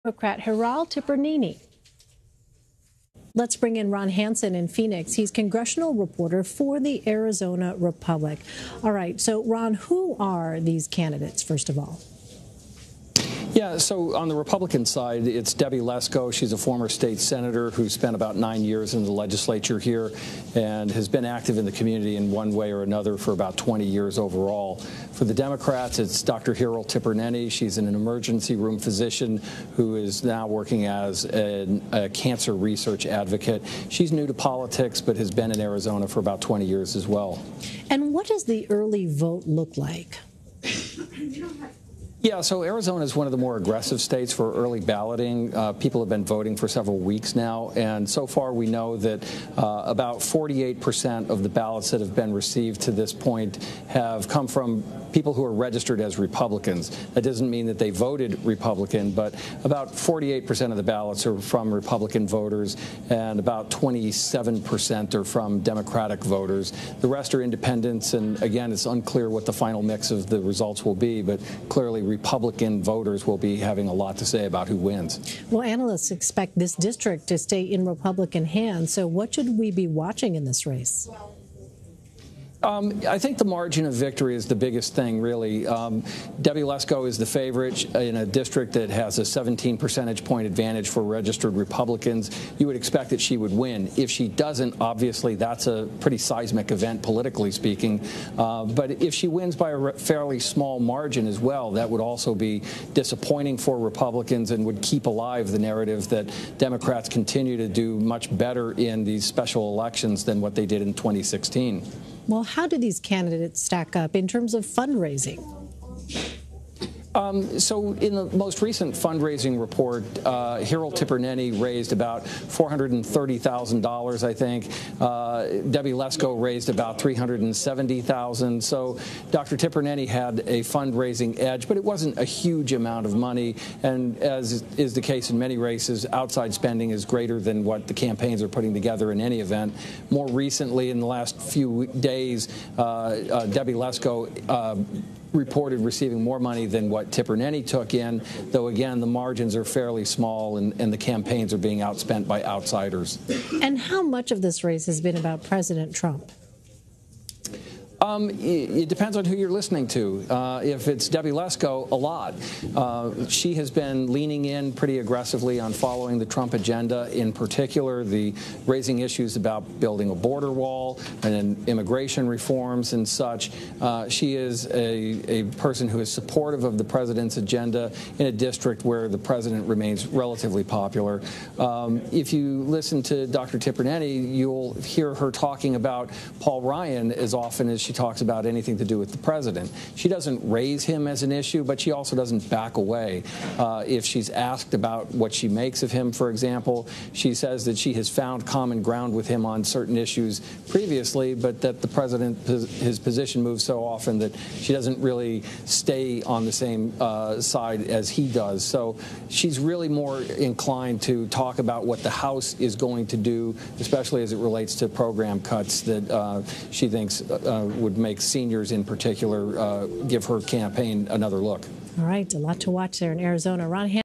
Democrat Ronald J. Let's bring in Ron Hansen in Phoenix. He's congressional reporter for the Arizona Republic. All right, so Ron, who are these candidates, first of all? Yeah, so on the Republican side, it's Debbie Lesko. She's a former state senator who spent about 9 years in the legislature here and has been active in the community in one way or another for about 20 years overall. For the Democrats, it's Dr. Ronald J. She's an emergency room physician who is now working as a cancer research advocate. She's new to politics, but has been in Arizona for about 20 years as well. And what does the early vote look like? Yeah, so Arizona is one of the more aggressive states for early balloting. People have been voting for several weeks now, and so far we know that about 48% of the ballots that have been received to this point have come from people who are registered as Republicans. That doesn't mean that they voted Republican, but about 48% of the ballots are from Republican voters, and about 27% are from Democratic voters. The rest are independents, and again, it's unclear what the final mix of the results will be, but clearly Republican voters will be having a lot to say about who wins. Well, analysts expect this district to stay in Republican hands, so what should we be watching in this race? I think the margin of victory is the biggest thing, really. Debbie Lesko is the favorite in a district that has a 17 percentage point advantage for registered Republicans. You would expect that she would win. If she doesn't, obviously, that's a pretty seismic event, politically speaking. But if she wins by a fairly small margin as well, that would also be disappointing for Republicans and would keep alive the narrative that Democrats continue to do much better in these special elections than what they did in 2016. Well, how do these candidates stack up in terms of fundraising? So in the most recent fundraising report, Ronald J. raised about $430,000, I think. Debbie Lesko raised about $370,000. So Dr. J. had a fundraising edge, but it wasn't a huge amount of money. And as is the case in many races, outside spending is greater than what the campaigns are putting together in any event. More recently, in the last few days, Debbie Lesko reported receiving more money than what J. took in, though again the margins are fairly small and the campaigns are being outspent by outsiders. And how much of this race has been about President Trump? It depends on who you're listening to. If it's Debbie Lesko, a lot. She has been leaning in pretty aggressively on following the Trump agenda, in particular the raising issues about building a border wall and immigration reforms and such. She is a person who is supportive of the president's agenda in a district where the president remains relatively popular. If you listen to Dr. J., you'll hear her talking about Paul Ryan as often as she talks about anything to do with the president. She doesn't raise him as an issue, but she also doesn't back away. If she's asked about what she makes of him, for example, she says that she has found common ground with him on certain issues previously, but that the president, his position moves so often that she doesn't really stay on the same side as he does. So she's really more inclined to talk about what the House is going to do, especially as it relates to program cuts that she thinks would make seniors in particular give her campaign another look. All right, a lot to watch there in Arizona. Ron Hansen.